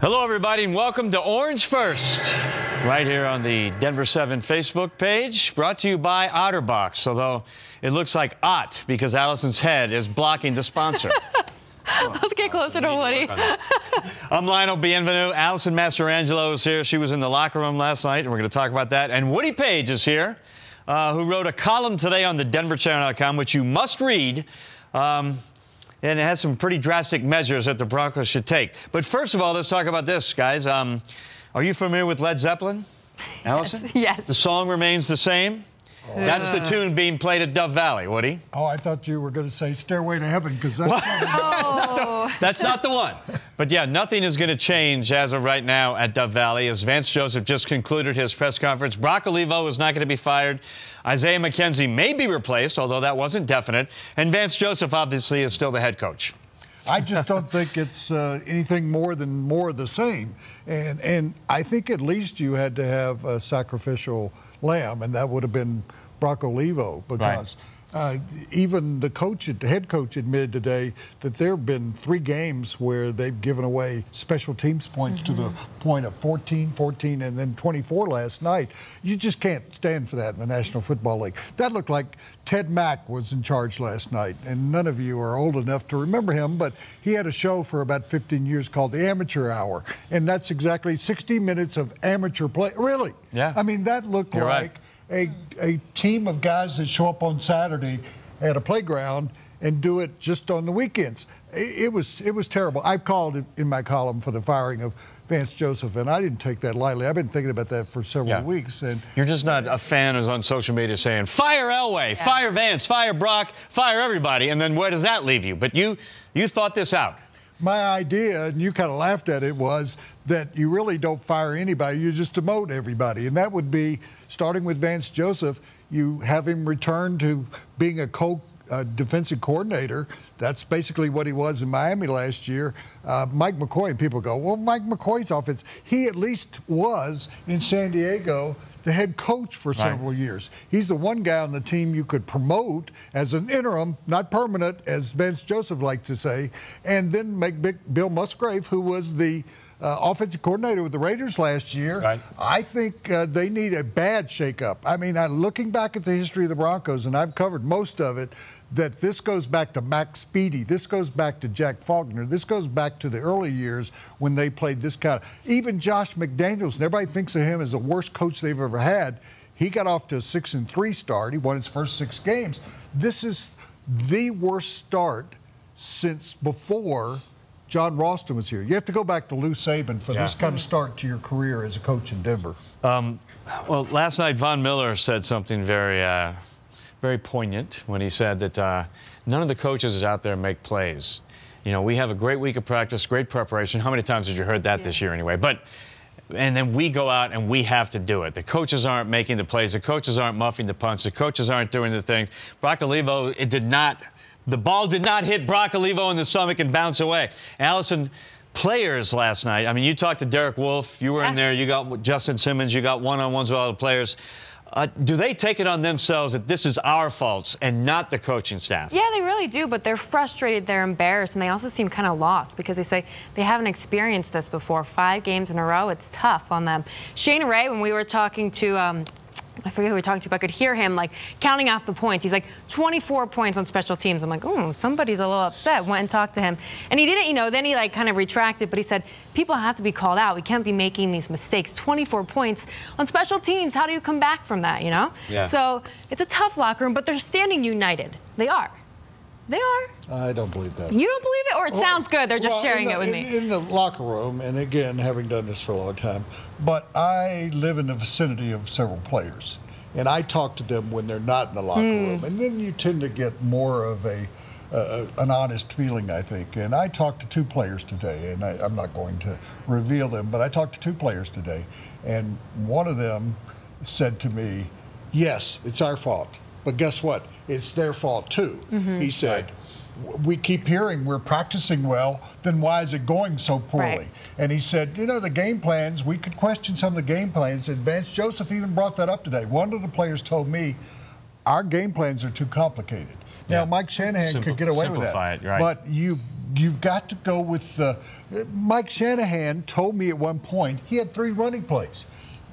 Hello, everybody, and welcome to Orange First, right here on the Denver 7 Facebook page, brought to you by OtterBox, although it looks like Ott because Allison's head is blocking the sponsor. Let's get closer to Woody. I'm Lionel Bienvenu. Allison Mastrangelo is here. She was in the locker room last night, and we're going to talk about that. And Woody Page is here, who wrote a column today on the DenverChannel.com, which you must read. And it has some pretty drastic measures that the Broncos should take. But first of all, let's talk about this, guys. Are you familiar with Led Zeppelin, Allison? Yes. The song remains the same. Oh. That's the tune being played at Dove Valley. Woody? Oh, I thought you were going to say Stairway to Heaven, because that's, that's not the one. But, yeah, nothing is going to change as of right now at Dove Valley, as Vance Joseph just concluded his press conference. Brock Olivo is not going to be fired. Isaiah McKenzie may be replaced, although that wasn't definite. And Vance Joseph, obviously, is still the head coach. I just don't think it's anything more than more of the same. And I think at least you had to have a sacrificial lamb, and that would have been Brock Olivo, because even the head coach admitted today that there have been 3 games where they've given away special teams points to the point of 14, and then 24 last night. You just can't stand for that in the National Football League. That looked like Ted Mack was in charge last night, and none of you are old enough to remember him, but he had a show for about 15 years called the Amateur Hour, and that's exactly 60 minutes of amateur play. Really? Yeah. I mean, that looked You're like a team of guys that show up on Saturday at a playground and do it just on the weekends. It was terrible. I've called in my column for the firing of Vance Joseph, and I didn't take that lightly. I've been thinking about that for several weeks. And you're just not a fan who's on social media saying, fire Elway, fire Vance, fire Brock, fire everybody, and then where does that leave you? But you thought this out. My idea, and you kind of laughed at it, was that you really don't fire anybody, you just demote everybody. And that would be, starting with Vance Joseph, you have him return to being a defensive coordinator. That's basically what he was in Miami last year. Mike McCoy, and people go, well, Mike McCoy's offense, he at least was in San Diego the head coach for several years. He's the one guy on the team you could promote as an interim, not permanent, as Vance Joseph liked to say, and then make Bill Musgrave, who was the offensive coordinator with the Raiders last year. I think they need a bad shakeup. I mean, looking back at the history of the Broncos, and I've covered most of it, that this goes back to Max Speedy, this goes back to Jack Faulkner, this goes back to the early years when they played this kind of, even Josh McDaniels, and everybody thinks of him as the worst coach they've ever had. He got off to a 6-3 start. He won his first 6 games. This is the worst start since before John Ralston was here. You have to go back to Lou Saban for this kind of start to your career as a coach in Denver. Well, last night Von Miller said something very poignant when he said that none of the coaches out there make plays. You know, we have a great week of practice, great preparation. How many times have you heard that this year anyway? And then we go out and we have to do it. The coaches aren't making the plays. The coaches aren't muffing the punch. The coaches aren't doing the things. Brock Olivo, the ball did not hit Brock Olivo in the stomach and bounce away. Allison, players last night, I mean, you talked to Derek Wolfe. You were in there. You got Justin Simmons. You got one-on-ones with all the players. Do they take it on themselves that this is our faults and not the coaching staff? Yeah, they really do, but they're frustrated, they're embarrassed, and they also seem kind of lost because they say they haven't experienced this before. 5 games in a row, it's tough on them. Shane Ray, when we were talking to I forget who we were talking to, but I could hear him like counting off the points. He's like 24 points on special teams. I'm like, oh, somebody's a little upset. Went and talked to him. And he didn't, you know, then he like kind of retracted, but he said, people have to be called out. We can't be making these mistakes. 24 points on special teams. How do you come back from that, you know? Yeah. So it's a tough locker room, but they're standing united. They are. They are. I don't believe that. You don't believe it? Or it sounds good. They're just sharing it with me. In the locker room, and again, having done this for a long time, but I live in the vicinity of several players. And I talk to them when they're not in the locker room. And then you tend to get more of an honest feeling, I think. And I talked to 2 players today, and I'm not going to reveal them, but I talked to 2 players today. And one of them said to me, yes, it's our fault. But guess what? It's their fault, too. He said, we keep hearing we're practicing well, then why is it going so poorly? And he said, you know, the game plans, we could question some of the game plans. And Vance Joseph even brought that up today. One of the players told me, our game plans are too complicated. Now, Mike Shanahan could get away with that. But you You've got to go with Mike Shanahan told me at one point he had 3 running plays.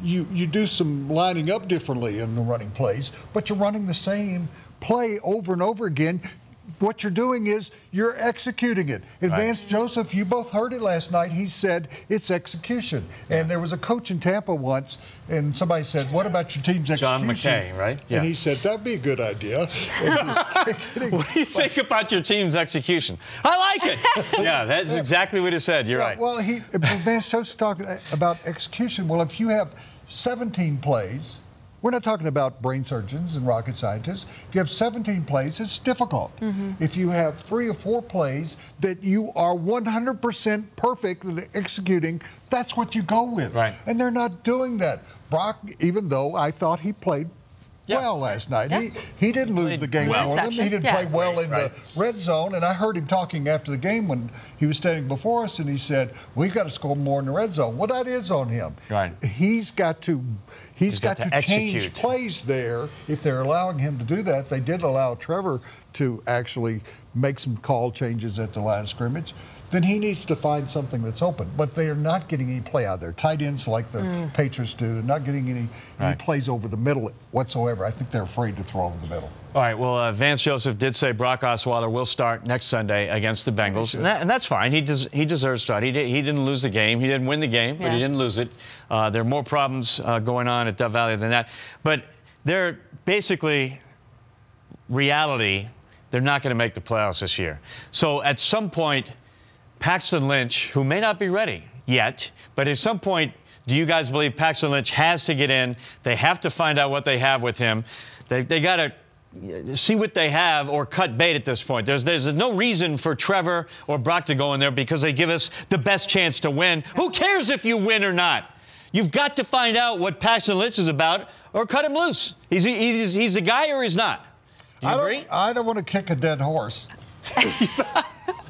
You do some lining up differently in the running plays, but you're running the same play over and over again. What you're doing is you're executing it. Vance Joseph, you both heard it last night. He said it's execution. And there was a coach in Tampa once, and somebody said, "What about your team's execution?" John McKay, right? And he said, "That'd be a good idea." What do you think about your team's execution? I like it. Yeah, that's exactly what he said. You're right. Well, Vance Joseph talked about execution. Well, if you have 17 plays, we're not talking about brain surgeons and rocket scientists. If you have 17 plays, it's difficult. If you have 3 or 4 plays that you are 100% perfect in executing, that's what you go with. Right. And they're not doing that. Brock, even though I thought he played well last night. He didn't lose the game for them. He didn't play well in the red zone. And I heard him talking after the game when he was standing before us, and he said, "We've got to score more in the red zone." Well, that is on him. Right. He's got to change execute plays there. If they're allowing him to do that, they did allow Trevor to actually make some call changes at the line of scrimmage. Then he needs to find something that's open. But they are not getting any play out there. Tight ends like the Patriots do. They're not getting any plays over the middle whatsoever. I think they're afraid to throw over the middle. All right, well, Vance Joseph did say Brock Osweiler will start next Sunday against the Bengals, and that's fine. He deserves to start. He didn't lose the game. He didn't win the game, but he didn't lose it. There are more problems going on at Dove Valley than that. But they're basically reality. They're not going to make the playoffs this year. So at some point, Paxton Lynch, who may not be ready yet, but at some point, do you guys believe Paxton Lynch has to get in? They have to find out what they have with him. They got to see what they have or cut bait at this point. There's no reason for Trevor or Brock to go in there because they give us the best chance to win. Who cares if you win or not? You've got to find out what Paxton Lynch is about or cut him loose. He's the guy or he's not. Do you agree? I don't want to kick a dead horse.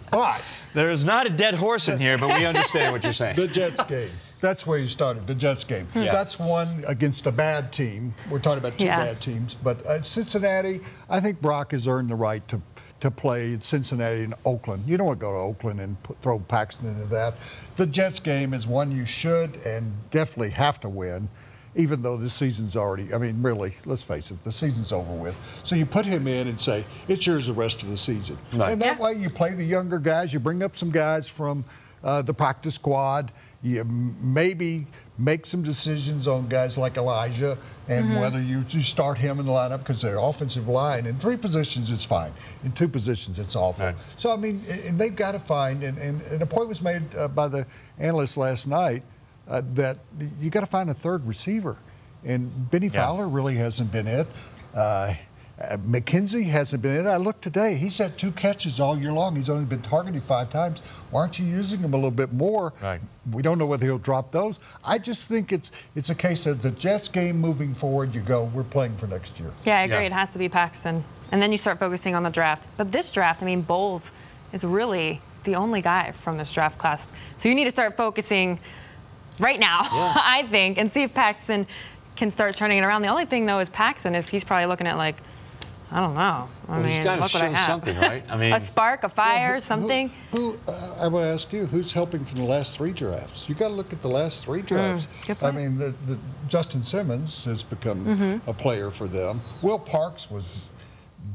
But there is not a dead horse in here, but we understand what you're saying. The Jets game. That's where you started, the Jets game. That's one against a bad team. We're talking about 2 bad teams. But Cincinnati, I think Brock has earned the right to play Cincinnati and Oakland. You don't want to go to Oakland and throw Paxton into that. The Jets game is one you should and definitely have to win, even though the season's already, I mean, really, let's face it, the season's over with. So you put him in and say, it's yours the rest of the season. Right. And that way you play the younger guys, you bring up some guys from the practice squad, you maybe make some decisions on guys like Elijah and whether you start him in the lineup because their offensive line, in 3 positions it's fine. In 2 positions it's awful. Right. So, I mean, and they've got to find, and a point was made by the analyst last night, that you got to find a 3rd receiver, and Benny Fowler really hasn't been it. McKenzie hasn't been it. I looked today; he's had 2 catches all year long. He's only been targeted 5 times. Why aren't you using him a little bit more? Right. We don't know whether he'll drop those. I just think it's a case of the Jets game moving forward. You go, we're playing for next year. Yeah, I agree. It has to be Paxton, and then you start focusing on the draft. But this draft, I mean, Bowles is really the only guy from this draft class. So you need to start focusing right now, I think, and see if Paxton can start turning it around. The only thing, though, is Paxton, if he's probably looking at, like, I don't know. I mean, he's got to show something, right? I mean, a spark, a fire, something. I want to ask you, who's helping from the last 3 drafts? You got to look at the last 3 drafts. I mean, the Justin Simmons has become a player for them. Will Parks was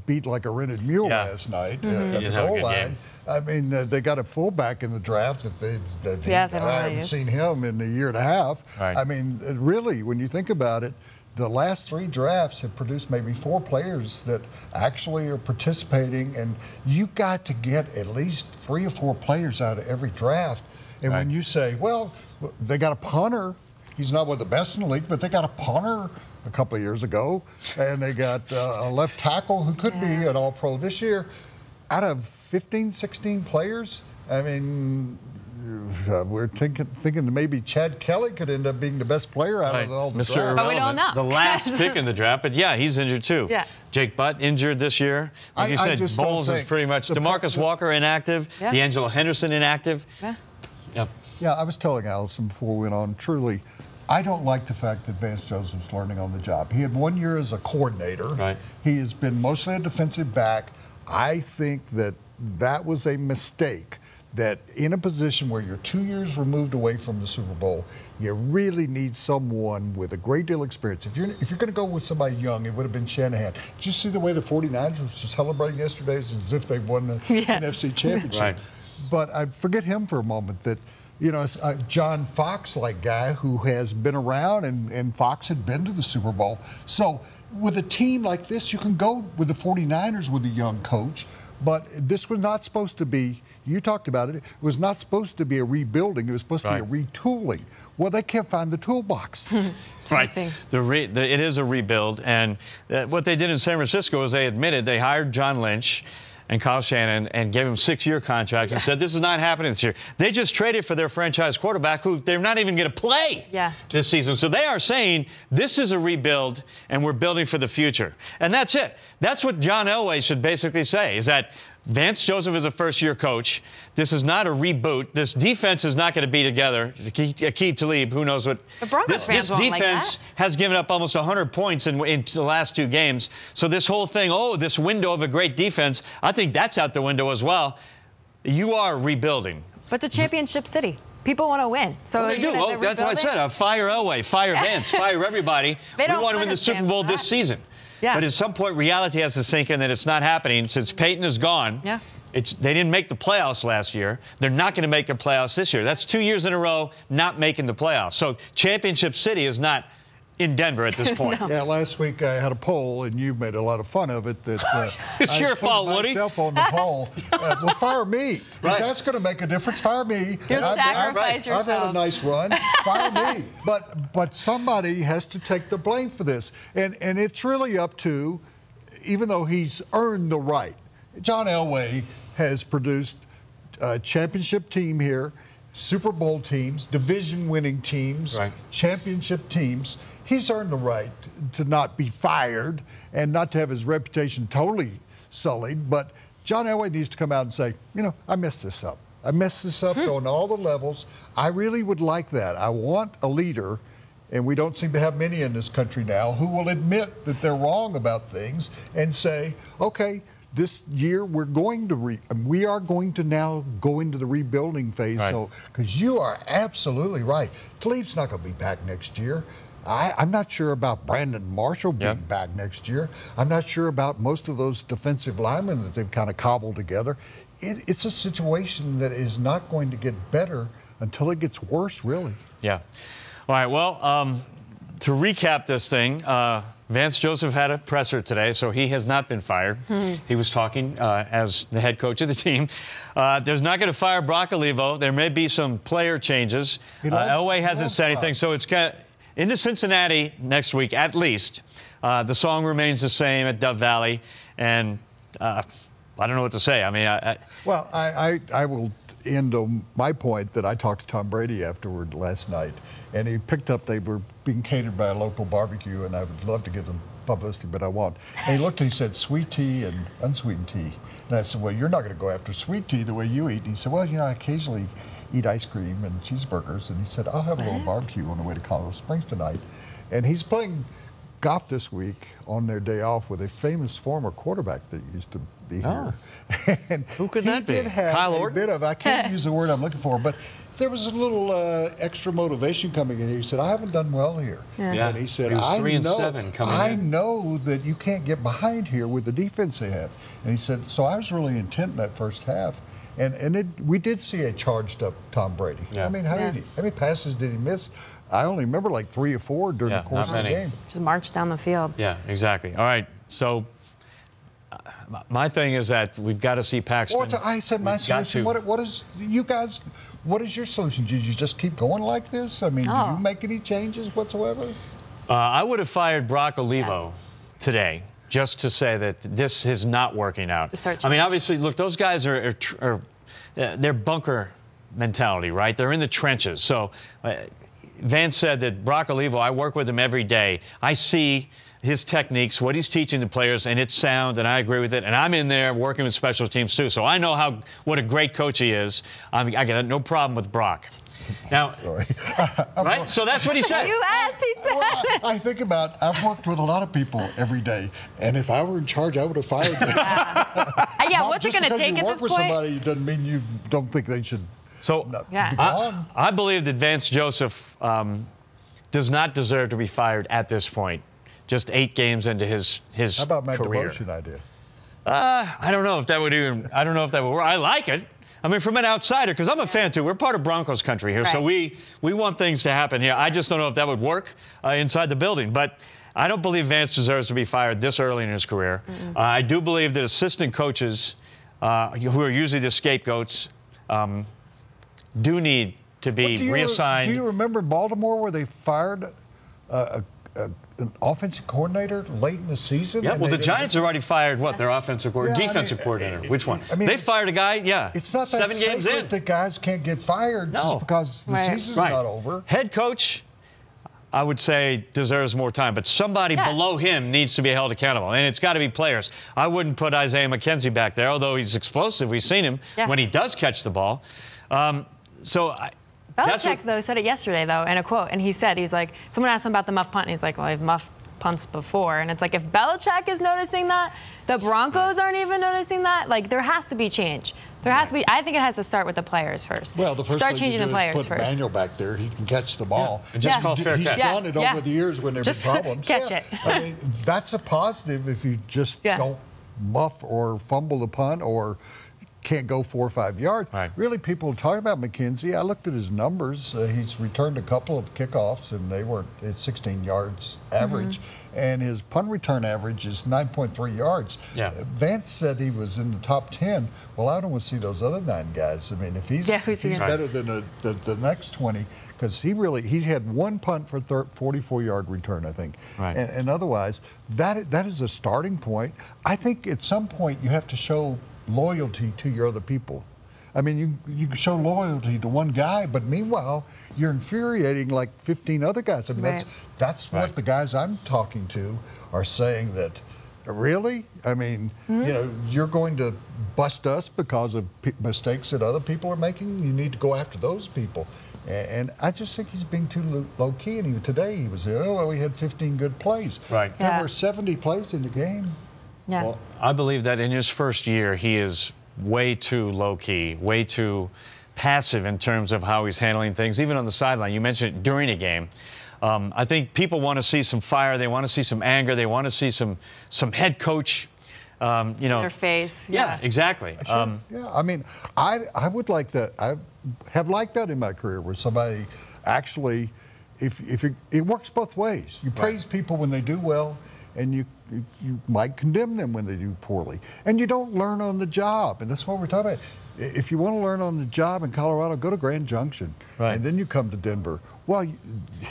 beat like a rented mule last night at the goal line. I mean, they got a fullback in the draft that I haven't seen him in a year and a half. Right. I mean, really, when you think about it, the last 3 drafts have produced maybe 4 players that actually are participating, and you got to get at least 3 or 4 players out of every draft. And when you say, well, they got a punter, he's not one of the best in the league, but they got a punter a couple of years ago, and they got a left tackle who could be an all-pro this year. Out of 15, 16 players, I mean, we're thinking that maybe Chad Kelly could end up being the best player out of all the draft. But we don't know. The last pick in the draft, but he's injured too. Jake Butt injured this year. Like you said, Bowles is pretty much DeMarcus Walker inactive, D'Angelo Henderson inactive. Yeah, I was telling Allison before we went on, truly, I don't like the fact that Vance Joseph's learning on the job. He had 1 year as a coordinator. Right. He has been mostly a defensive back. I think that was a mistake that in a position where you're 2 years removed away from the Super Bowl, you really need someone with a great deal of experience. If you're going to go with somebody young, it would have been Shanahan. Did you see the way the 49ers were celebrating yesterday as if they won the NFC Championship? Right. But I forget him for a moment that, you know, John Fox-like guy who has been around, and Fox had been to the Super Bowl. So with a team like this, you can go with the 49ers with a young coach, but this was not supposed to be, you talked about it, it was not supposed to be a rebuilding. It was supposed to be a retooling. Well, they can't find the toolbox. Right. It is a rebuild. And what they did in San Francisco is they admitted they hired John Lynch and Kyle Shanahan and gave him 6-year contracts and said, this is not happening this year. They just traded for their franchise quarterback, who they're not even going to play this season. So they are saying this is a rebuild and we're building for the future. And that's it. That's what John Elway should basically say, is that Vance Joseph is a first-year coach. This is not a reboot. This defense is not going to be together. Aqib Talib, who knows what. The Broncos this defense has given up almost 100 points in the last 2 games. So this whole thing, this window of a great defense, I think that's out the window as well. You are rebuilding. But it's a championship city. People want to win. So well, they do. Well, that's what I said. Fire Elway, fire Vance, fire everybody. We want to win the Super Bowl this season. Yeah. But at some point, reality has to sink in that it's not happening. Since Peyton is gone, they didn't make the playoffs last year. They're not going to make the playoffs this year. That's 2 years in a row not making the playoffs. So Championship City is not in Denver at this point. Yeah, last week I had a poll, and you made a lot of fun of it. That it's your fault, Woody. Myself on the poll. Well, fire me. Right. If that's going to make a difference, fire me. You sacrifice yourself. I've had a nice run. Fire me. But somebody has to take the blame for this, and it's really up to, even though he's earned the right. John Elway has produced a championship team here, Super Bowl teams, division-winning teams, championship teams. He's earned the right to not be fired and not to have his reputation totally sullied. But John Elway needs to come out and say, you know, I messed this up. I messed this up on all the levels. I really would like that. I want a leader, and we don't seem to have many in this country now, who will admit that they're wrong about things and say, okay, this year we are going to now go into the rebuilding phase. So, because you are absolutely right. Talib's not going to be back next year. I'm not sure about Brandon Marshall being back next year. I'm not sure about most of those defensive linemen that they've kind of cobbled together. It's a situation that is not going to get better until it gets worse, really. Yeah. All right, well, to recap this thing, Vance Joseph had a presser today, so he has not been fired. He was talking as the head coach of the team. There's not going to fire Brock Olivo. There may be some player changes. Elway hasn't said anything, so it's kind of into Cincinnati next week, at least. The song remains the same at Dove Valley, and I don't know what to say. I mean, I will end on my point that I talked to Tom Brady afterward last night, and he picked up they were being catered by a local barbecue, and I would love to give them publicity, but I won't. And he looked and he said, sweet tea and unsweetened tea. And I said, well, you're not going to go after sweet tea the way you eat. And he said, well, you know, I occasionally eat ice cream and cheeseburgers. And he said, I'll have a little barbecue on the way to Colorado Springs tonight. And he's playing golf this week on their day off with a famous former quarterback that used to be here. And who could that be? He did have Kyle a bit of, I can't use the word I'm looking for, but there was a little extra motivation coming in. He said, I haven't done well here. And he said, he was 3-7 coming in. I know that you can't get behind here with the defense they have. And he said, so I was really intent in that first half. And we did see a charged up Tom Brady. I mean, how many passes did he miss? I only remember like 3 or 4 during the course of the game. Just march down the field. Yeah, exactly. All right, so my thing is that we've got to see Paxton. Well, I said my solution. What is you guys? What is your solution? Did you just keep going like this? I mean, do you make any changes whatsoever? I would have fired Brock Olivo today, just to say that this is not working out. I mean, obviously, look, those guys are they're bunker mentality, right? They're in the trenches. So Vance said that Brock Olivo, I work with him every day. I see his techniques, what he's teaching the players, and it's sound, and I agree with it. And I'm in there working with special teams, too. So I know what a great coach he is. I got no problem with Brock. Now, Sorry. right? So that's what he said. You asked, he said. Well, I think about, I've worked with a lot of people every day, and if I were in charge, I would have fired them. Yeah, what's it going to take at this point? Just because you work with somebody doesn't mean you don't think they should So be gone. I believe that Vance Joseph does not deserve to be fired at this point. Just 8 games into his How about my career. demotion idea? I don't know if that would even. I don't know if that would work. I like it. I mean, from an outsider, because I'm a fan too. We're part of Broncos country here, so we want things to happen here. I just don't know if that would work inside the building. But I don't believe Vance deserves to be fired this early in his career. I do believe that assistant coaches, who are usually the scapegoats, do need to be reassigned. Do you remember Baltimore where they fired an offensive coordinator late in the season? Yeah, well, the Giants already fired, what, their offensive coordinator, defensive coordinator. Which one? They fired a guy, It's not that 7 games in. that guys can't get fired just because the season's not over. Head coach, I would say, deserves more time, but somebody below him needs to be held accountable, and it's got to be players. I wouldn't put Isaiah McKenzie back there, although he's explosive. We've seen him when he does catch the ball. Belichick, though, said it yesterday, though, in a quote, and he said, he's like, someone asked him about the muff punt, and he's like, well, I've muffed punts before. And it's like, if Belichick is noticing that, the Broncos aren't even noticing that, like, there has to be change. There has to be, I think it has to start with the players first. Well, the first start thing changing you do the players is put first. Manuel back there. He can catch the ball. And just call fair catch. He's done it over the years when there have been problems. Catch it. I mean, that's a positive if you just don't muff or fumble the punt or can't go 4 or 5 yards. Really, people talking about McKenzie. I looked at his numbers. He's returned a couple of kickoffs, and they were at 16 yards average. And his punt return average is 9.3 yards. Vance said he was in the top 10. Well, I don't want to see those other 9 guys. I mean, if he's better than the next 20, because he had 1 punt for 44-yard return, I think. And otherwise, that is a starting point. I think at some point you have to show loyalty to your other people. I mean, you can show loyalty to one guy, but meanwhile, you're infuriating like 15 other guys. I mean, that's what the guys I'm talking to are saying, that really? I mean, you know, you're going to bust us because of mistakes that other people are making. You need to go after those people. And I just think he's being too low-key. And today he was, well, we had 15 good plays. There were 70 plays in the game. Well, I believe that in his first year, he is way too low-key, way too passive in terms of how he's handling things, even on the sideline. You mentioned it during a game. I think people want to see some fire. They want to see some anger. They want to see some head coach, you know. Their face. Yeah, exactly. Yeah, I mean, I would like that. I have liked that in my career, where somebody actually, it works both ways. You praise people when they do well, and you might condemn them when they do poorly. And you don't learn on the job, and that's what we're talking about. If you want to learn on the job in Colorado, go to Grand Junction, and then you come to Denver. Well,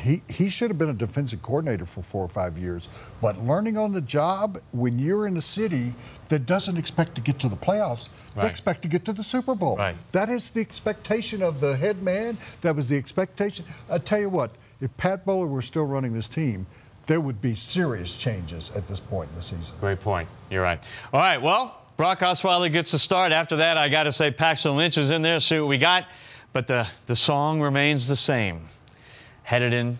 he should have been a defensive coordinator for 4 or 5 years, but learning on the job when you're in a city that doesn't expect to get to the playoffs, they expect to get to the Super Bowl. That is the expectation of the head man. That was the expectation. I tell you what, if Pat Bowler were still running this team, there would be serious changes at this point in the season. Great point. You're right. All right, well, Brock Osweiler gets a start. After that, I got to say Paxton Lynch is in there, see what we got. But the song remains the same. Headed in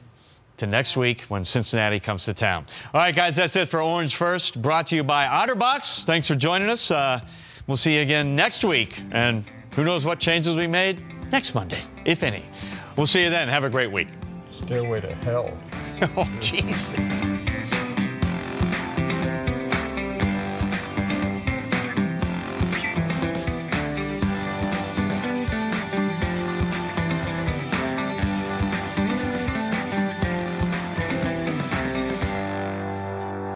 to next week when Cincinnati comes to town. All right, guys, that's it for Orange First, brought to you by OtterBox. Thanks for joining us. We'll see you again next week. And who knows what changes we made next Monday, if any. We'll see you then. Have a great week. Stairway to hell. Oh, jeez.